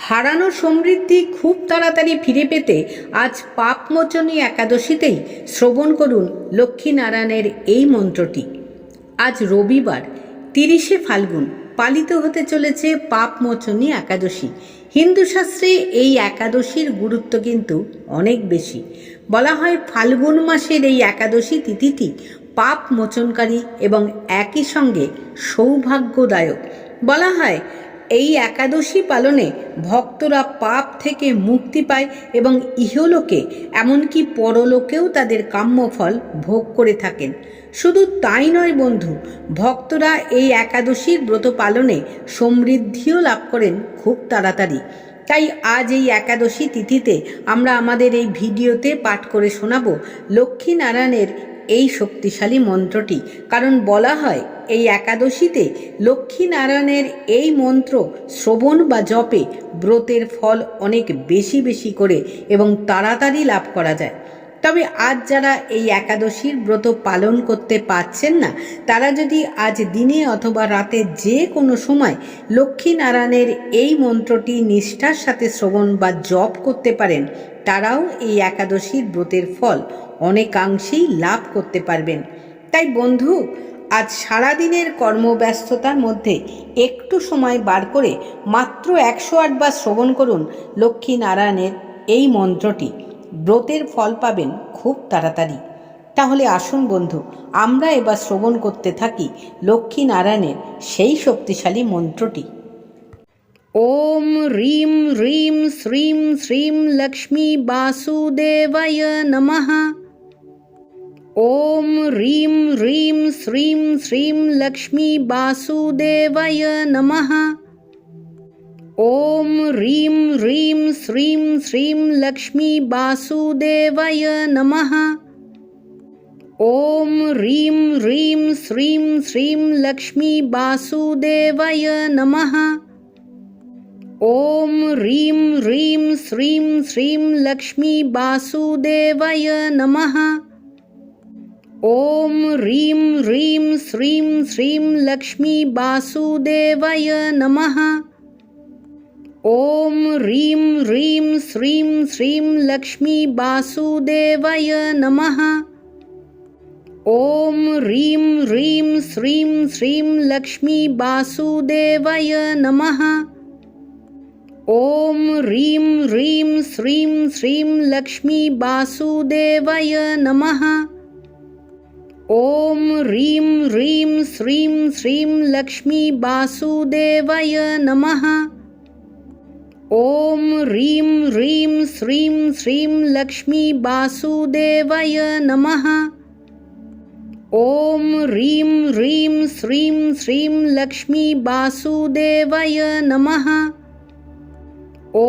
হারানো সমৃদ্ধি খুব তাড়াতাড়ি ফিরে পেতে আজ পাপমোচনী একাদশীতেই শ্রবণ করুন লক্ষ্মীনারায়ণের এই মন্ত্রটি। আজ রবিবার 30শে ফাল্গুন পালিত হতে চলেছে পাপমোচনী একাদশী। হিন্দু শাস্ত্রে এই একাদশীর গুরুত্ব কিন্তু অনেক বেশি। বলা হয় ফাল্গুন মাসের এই একাদশী তিথিটি পাপ মোচনকারী এবং একই সঙ্গে সৌভাগ্যদায়ক। বলা হয় এই একাদশী পালনে ভক্তরা পাপ থেকে মুক্তি পায় এবং ইহলোকে এমনকি পরলোকেও তাদের কাম্যফল ভোগ করে থাকেন। শুধু তাই নয় বন্ধু, ভক্তরা এই একাদশীর ব্রত পালনে সমৃদ্ধিও লাভ করেন খুব তাড়াতাড়ি। তাই আজ এই একাদশী তিথিতে আমরা আমাদের এই ভিডিওতে পাঠ করে শোনাব লক্ষ্মীনারায়ণের এই শক্তিশালী মন্ত্রটি। কারণ বলা হয় এই একাদশীতে লক্ষ্মীনারায়ণের এই মন্ত্র শ্রবণ বা জপে ব্রতের ফল অনেক বেশি বেশি করে এবং তাড়াতাড়ি লাভ করা যায়। তবে আজ যারা এই একাদশীর ব্রত পালন করতে পারছেন না, তারা যদি আজ দিনে অথবা রাতে যে কোনো সময় লক্ষ্মীনারায়ণের এই মন্ত্রটি নিষ্ঠার সাথে শ্রবণ বা জপ করতে পারেন, তারাও এই একাদশীর ব্রতের ফল অনেকাংশেই লাভ করতে পারবেন। তাই বন্ধু, আজ সারাদিনের কর্মব্যস্ততার মধ্যে একটু সময় বার করে মাত্র 108 বার শ্রবণ করুন লক্ষ্মীনারায়ণের এই মন্ত্রটি। ব্রতের ফল পাবেন খুব তাড়াতাড়ি। তাহলে আসুন বন্ধু, আমরা এবার শ্রবণ করতে থাকি লক্ষ্মীনারায়ণের সেই শক্তিশালী মন্ত্রটি। ওম হ্রিম হ্রিম শ্রীম শ্রীম লক্ষ্মী বাসুদেবায় নমঃ। ওম হ্রিম হ্রিম শ্রীম শ্রীম লক্ষ্মী বাসুদেবায় নমঃ। ওম হ্রিম হ্রিম শ্রীম শ্রীম লক্ষ্মী বাসুদেবায় নমঃ। ওম হ্রিম হ্রিম শ্রীম শ্রীম লক্ষ্মী বাসুদেবায় নমঃ। ওম হ্রিম হ্রিম শ্রীম শ্রীম লক্ষ্মী বাসুদেবায় নমঃ। ওম হ্রিম হ্রিম শ্রীম শ্রীম লক্ষ্মী বাসুদেবায় নমঃ। ওম হ্রিম হ্রিম শ্রীম শ্রীম লক্ষ্মী বাসুদেবায় নমঃ। ওম হ্রিম হ্রিম শ্রীম শ্রীম লক্ষ্মী বাসুদেবায় নমঃ। ওম হ্রিম হ্রিম শ্রীম শ্রীম লক্ষ্মী বাসুদেবায় নমঃ। ওম হ্রিম হ্রিম শ্রীম শ্রীম লক্ষ্মী বাসুদেবায় নমঃ। ওম হ্রিম হ্রিম শ্রীম শ্রীম লক্ষ্মী বাসুদেবায় নমঃ।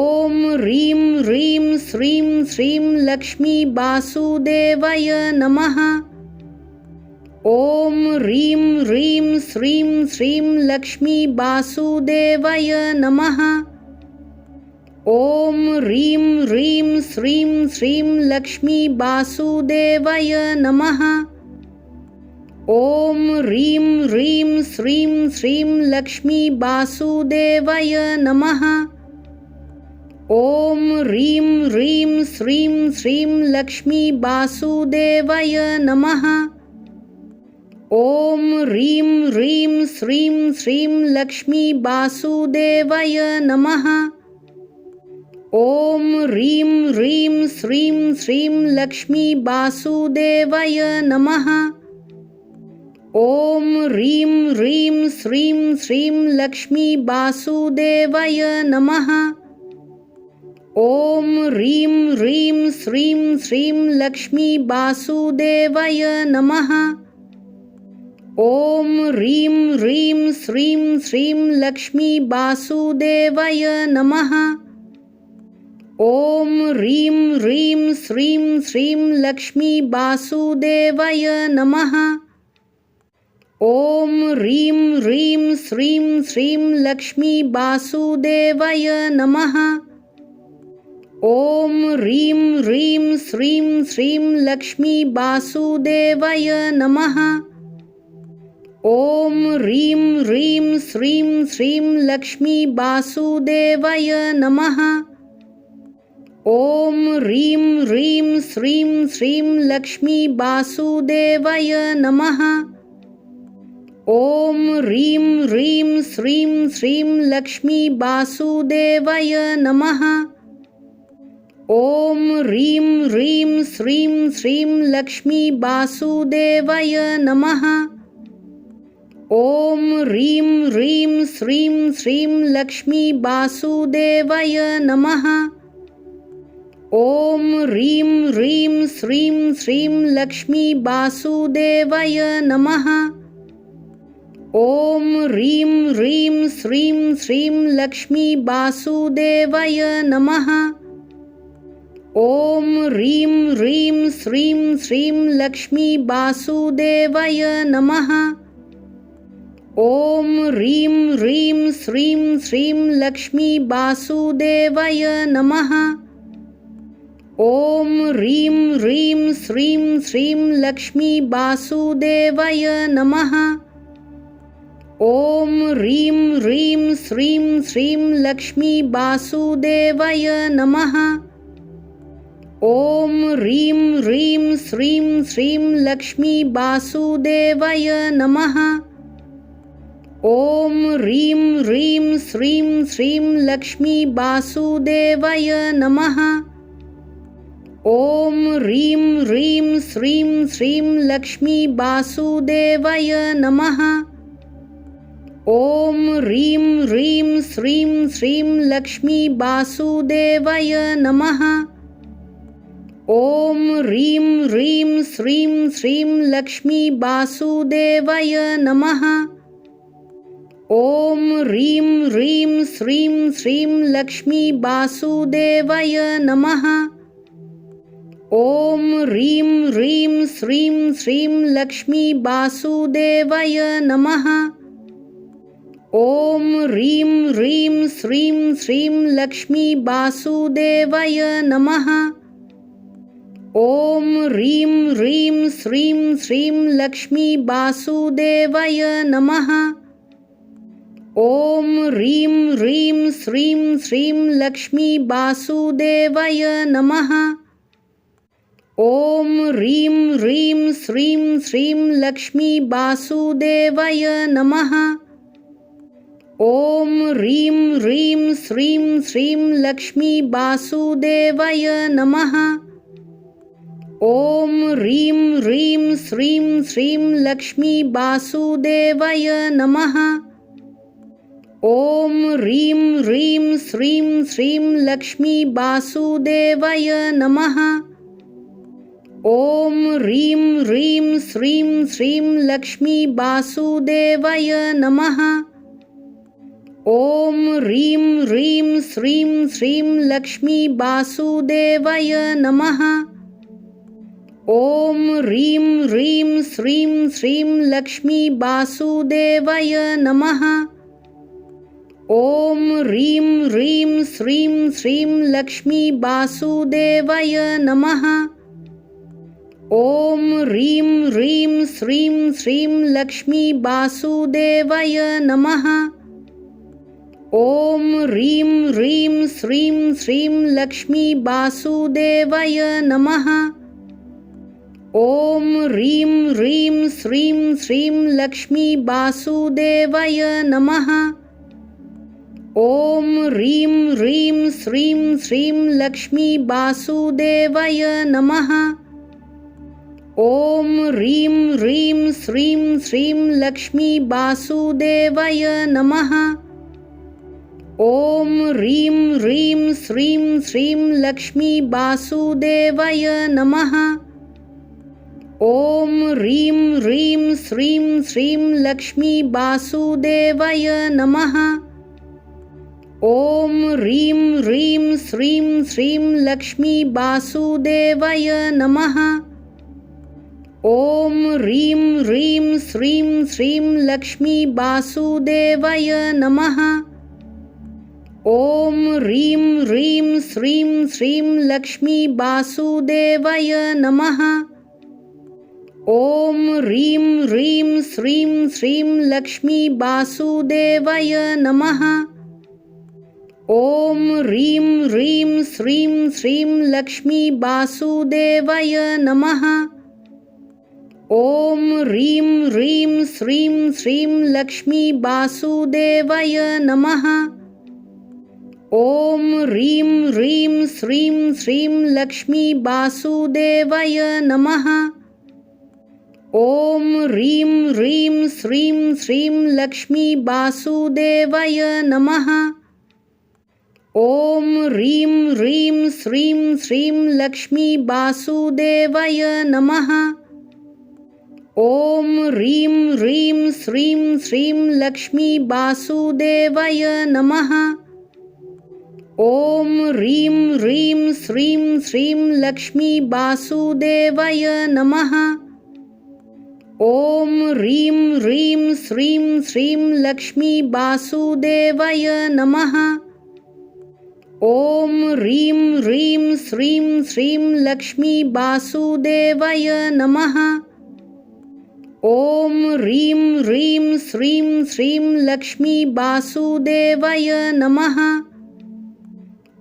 ওম হ্রিম হ্রিম শ্রীম শ্রীম লক্ষ্মী বাসুদেবায় নমঃ। ওম হ্রিম হ্রিম শ্রীম শ্রীম লক্ষ্মী বাসুদেবায় নমঃ। ওম হ্রিম হ্রিম শ্রীম শ্রীম লক্ষ্মী বাসুদেবায় নমঃ। ওম হ্রিম হ্রিম শ্রীম শ্রীম লক্ষ্মী বাসুদেবায় নমঃ। ওম হ্রিম হ্রিম শ্রীম শ্রীম লক্ষ্মী বাসুদেবায় নমঃ। ওম হ্রিম হ্রিম শ্রীম শ্রীম লক্ষ্মী বাসুদেবায় নমঃ। ওম হ্রিম হ্রিম শ্রীম শ্রীম লক্ষ্মী বাসুদেবায় নমঃ। ওম হ্রিম হ্রিম শ্রীম শ্রীম লক্ষ্মী বাসুদেবায় নমঃ। ওম হ্রিম হ্রিম শ্রীম শ্রীম লক্ষ্মী বাসুদেবায় নমঃ। ওম হ্রিম হ্রিম শ্রীম শ্রীম লক্ষ্মী বাসুদেবায় নমঃ। ওম হ্রিম হ্রিম শ্রীম শ্রীম লক্ষ্মী বাসুদেবায় নমঃ। ওম হ্রিম হ্রিম শ্রীম শ্রীম লক্ষ্মী বাসুদেবায় নমঃ। ওম হ্রিম হ্রিম শ্রীম শ্রীম লক্ষ্মী বাসুদেবায় নমঃ। ওম হ্রিম হ্রিম শ্রীম শ্রীম লক্ষ্মী বাসুদেবায় নমঃ। ॐ ह्रीं ह्रीं श्रीं श्रीं लक्ष्मी वासुदेवाय नमः। ॐ ह्रीं ह्रीं श्रीं श्रीं लक्ष्मी वासुदेवाय नमः। ॐ ह्रीं ह्रीं श्रीं श्रीं लक्ष्मी वासुदेवाय नमः। ॐ ह्रीं ह्रीं श्रीं श्रीं लक्ष्मी वासुदेवाय नमः। ॐ ह्रीं ह्रीं श्रीं श्रीं लक्ष्मी वासुदेवाय नमः। ॐ ह्रीं ह्रीं श्रीं श्रीं लक्ष्मी वासुदेवाय नमः। ॐ ह्रीं ह्रीं श्रीं श्रीं लक्ष्मी वासुदेवाय नमः। ॐ ह्रीं ह्रीं श्रीं श्रीं लक्ष्मी वासुदेवाय नमः। ॐ ह्रीं ह्रीं श्रीं श्रीं लक्ष्मी वासुदेवाय नमः। ॐ ह्रीं ह्रीं श्रीं श्रीं लक्ष्मी वासुदेवाय नमः। ॐ ह्रीं ह्रीं श्रीं श्रीं लक्ष्मी वासुदेवाय नमः। ॐ ह्रीं ह्रीं श्रीं श्रीं लक्ष्मी वासुदेवाय नमः। ॐ ह्रीं ह्रीं श्रीं श्रीं लक्ष्मी वासुदेवाय नमः। ॐ ह्रीं ह्रीं श्रीं श्रीं लक्ष्मी वासुदेवाय नमः। ॐ ह्रीं ह्रीं श्रीं श्रीं लक्ष्मी वासुदेवाय नमः। ॐ ह्रीं ह्रीं श्रीं श्रीं लक्ष्मी वासुदेवाय नमः। ॐ ह्रीं ह्रीं श्रीं श्रीं लक्ष्मी वासुदेवाय नमः। ॐ ह्रीं ह्रीं श्रीं श्रीं लक्ष्मी वासुदेवाय नमः। ॐ ह्रीं ह्रीं श्रीं श्रीं लक्ष्मी वासुदेवाय नमः। ॐ ह्रीं ह्रीं श्रीं श्रीं लक्ष्मी वासुदेवाय नमः। ॐ ह्रीं ह्रीं श्रीं श्रीं लक्ष्मी वासुदेवाय नमः। ॐ ह्रीं ह्रीं श्रीं श्रीं लक्ष्मी वासुदेवाय नमः। ॐ ह्रीं ह्रीं श्रीं श्रीं लक्ष्मी वासुदेवाय नमः। ॐ ह्रीं ह्रीं श्रीं श्रीं लक्ष्मी वासुदेवाय नमः। ॐ ह्रीं ह्रीं श्रीं श्रीं लक्ष्मी वासुदेवाय नमः। ॐ ह्रीं ह्रीं श्रीं श्रीं लक्ष्मी वासुदेवाय नमः। ॐ ह्रीं ह्रीं श्रीं श्रीं लक्ष्मी वासुदेवाय नमः। ॐ ह्रीं ह्रीं श्रीं श्रीं लक्ष्मी वासुदेवाय नमः। ॐ ह्रीं ह्रीं श्रीं श्रीं लक्ष्मी वासुदेवाय नमः। ॐ ह्रीं ह्रीं श्रीं श्रीं लक्ष्मी वासुदेवाय नमः। ॐ ह्रीं ह्रीं श्रीं श्रीं लक्ष्मी वासुदेवाय नमः। ॐ ह्रीं ह्रीं श्रीं श्रीं लक्ष्मी वासुदेवाय नमः। ॐ ह्रीं ह्रीं श्रीं श्रीं लक्ष्मी वासुदेवाय नमः। ॐ ह्रीं ह्रीं श्रीं श्रीं लक्ष्मी वासुदेवाय नमः। ॐ ह्रीं ह्रीं श्रीं श्रीं लक्ष्मी वासुदेवाय नमः। ॐ ह्रीं ह्रीं श्रीं श्रीं लक्ष्मी वासुदेवाय नमः। ॐ ह्रीं ह्रीं श्रीं श्रीं लक्ष्मी वासुदेवाय नमः। ॐ ह्रीं ह्रीं श्रीं श्रीं लक्ष्मी वासुदेवाय नमः। ॐ ह्रीं ह्रीं श्रीं श्रीं लक्ष्मी वासुदेवाय नमः। ॐ ह्रीं ह्रीं श्रीं श्रीं लक्ष्मी वासुदेवाय नमः। ॐ ह्रीं ह्रीं श्रीं श्रीं लक्ष्मी वासुदेवाय नमः। ॐ ह्रीं ह्रीं श्रीं श्रीं लक्ष्मी वासुदेवाय नमः। ॐ ह्रीं ह्रीं श्रीं श्रीं लक्ष्मी वासुदेवाय नमः। ॐ ह्रीं ह्रीं श्रीं श्रीं लक्ष्मी वासुदेवाय नमः। ॐ ह्रीं ह्रीं श्रीं श्रीं लक्ष्मी वासुदेवाय नमः। ॐ ह्रीं ह्रीं श्रीं श्रीं लक्ष्मी वासुदेवाय नमः। ॐ ह्रीं ह्रीं श्रीं श्रीं लक्ष्मी वासुदेवाय नमः। ॐ ह्रीं ह्रीं श्रीं श्रीं लक्ष्मी वासुदेवाय नमः। ॐ ह्रीं ह्रीं श्रीं श्रीं लक्ष्मी वासुदेवाय नमः। ॐ ह्रीं ह्रीं श्रीं श्रीं लक्ष्मी वासुदेवाय नमः।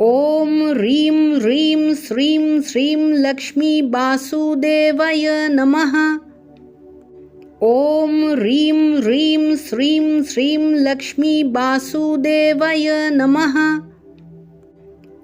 ॐ ह्रीं ह्रीं श्रीं श्रीं लक्ष्मी वासुदेवाय नमः। ॐ ह्रीं ह्रीं श्रीं श्रीं लक्ष्मी वासुदेवाय नमः।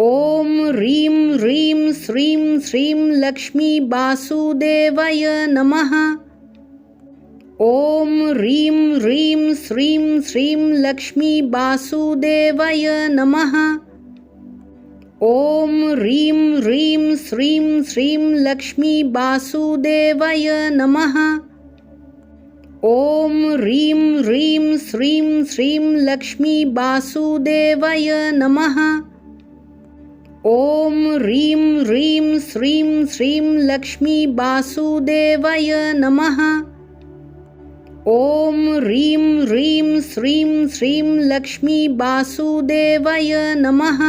ॐ ह्रीं ह्रीं श्रीं श्रीं लक्ष्मी वासुदेवाय नमः। ॐ ह्रीं ह्रीं श्रीं श्रीं लक्ष्मी वासुदेवाय नमः। ॐ ह्रीं ह्रीं श्रीं श्रीं लक्ष्मी वासुदेवाय नमः। ॐ ह्रीं ह्रीं श्रीं श्रीं लक्ष्मी वासुदेवाय नमः। ॐ ह्रीं ह्रीं श्रीं श्रीं लक्ष्मी वासुदेवाय नमः। ॐ ह्रीं ह्रीं श्रीं श्रीं लक्ष्मी वासुदेवाय नमः।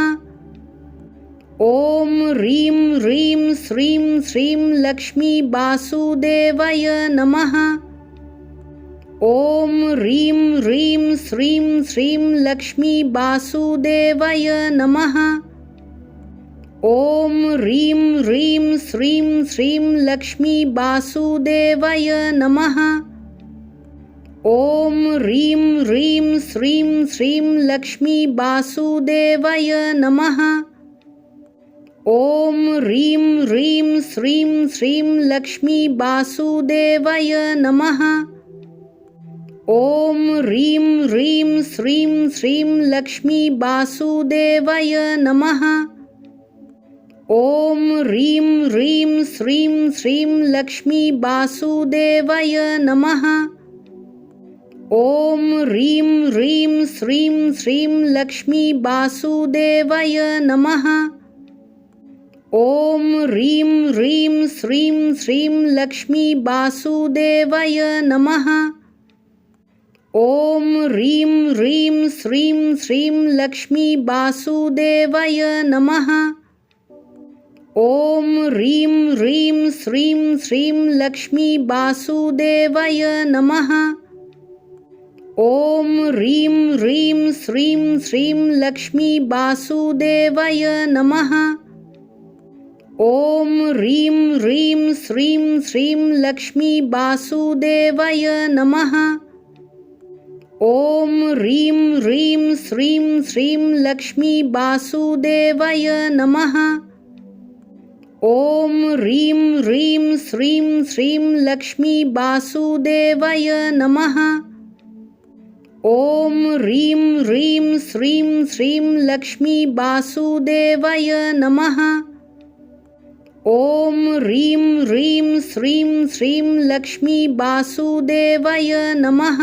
ॐ ह्रीं ह्रीं श्रीं श्रीं लक्ष्मी वासुदेवाय नमः। ॐ ह्रीं ह्रीं श्रीं श्रीं लक्ष्मी वासुदेवाय नमः। ॐ ह्रीं ह्रीं श्रीं श्रीं लक्ष्मी वासुदेवाय नमः। ॐ ह्रीं ह्रीं श्रीं श्रीं लक्ष्मी वासुदेवाय नमः। ॐ ह्रीं ह्रीं श्रीं श्रीं लक्ष्मी वासुदेवाय नमः। ॐ ह्रीं ह्रीं श्रीं श्रीं लक्ष्मी वासुदेवाय नमः। ॐ ह्रीं ह्रीं श्रीं श्रीं लक्ष्मी वासुदेवाय नमः। ॐ ह्रीं ह्रीं श्रीं श्रीं लक्ष्मी वासुदेवाय नमः। ॐ ह्रीं ह्रीं श्रीं श्रीं लक्ष्मी वासुदेवाय नमः। ॐ ह्रीं ह्रीं श्रीं श्रीं लक्ष्मी वासुदेवाय नमः। ॐ ह्रीं ह्रीं श्रीं श्रीं लक्ष्मी वासुदेवाय नमः। ॐ ह्रीं ह्रीं श्रीं श्रीं लक्ष्मी वासुदेवाय नमः। ॐ ह्रीं ह्रीं श्रीं श्रीं लक्ष्मी वासुदेवाय नमः। ॐ ह्रीं ह्रीं श्रीं श्रीं लक्ष्मी वासुदेवाय नमः। ॐ ह्रीं ह्रीं श्रीं श्रीं लक्ष्मी वासुदेवाय नमः। ॐ ह्रीं ह्रीं श्रीं श्रीं लक्ष्मी वासुदेवाय नमः। ॐ ह्रीं ह्रीं श्रीं श्रीं लक्ष्मी वासुदेवाय नमः।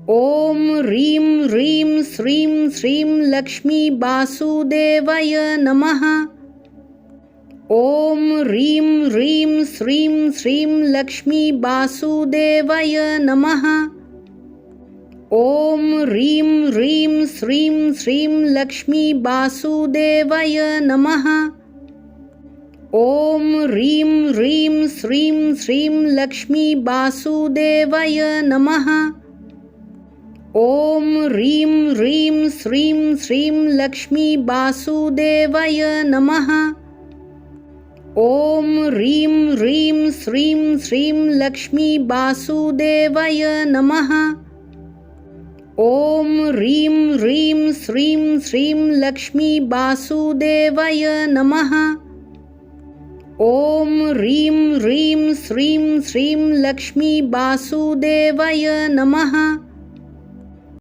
ॐ ह्रीं ह्रीं श्रीं श्रीं लक्ष्मी वासुदेवाय नमः। ॐ ह्रीं ह्रीं श्रीं श्रीं लक्ष्मी वासुदेवाय नमः। ॐ ह्रीं ह्रीं श्रीं श्रीं लक्ष्मी वासुदेवाय नमः। ॐ ह्रीं ह्रीं श्रीं श्रीं लक्ष्मी वासुदेवाय नमः। ॐ ह्रीं ह्रीं श्रीं श्रीं लक्ष्मी वासुदेवाय नमः। ॐ ह्रीं ह्रीं श्रीं श्रीं लक्ष्मी वासुदेवाय नमः। ॐ ह्रीं ह्रीं श्रीं श्रीं लक्ष्मी वासुदेवाय नमः। ॐ ह्रीं ह्रीं श्रीं श्रीं लक्ष्मी वासुदेवाय नमः।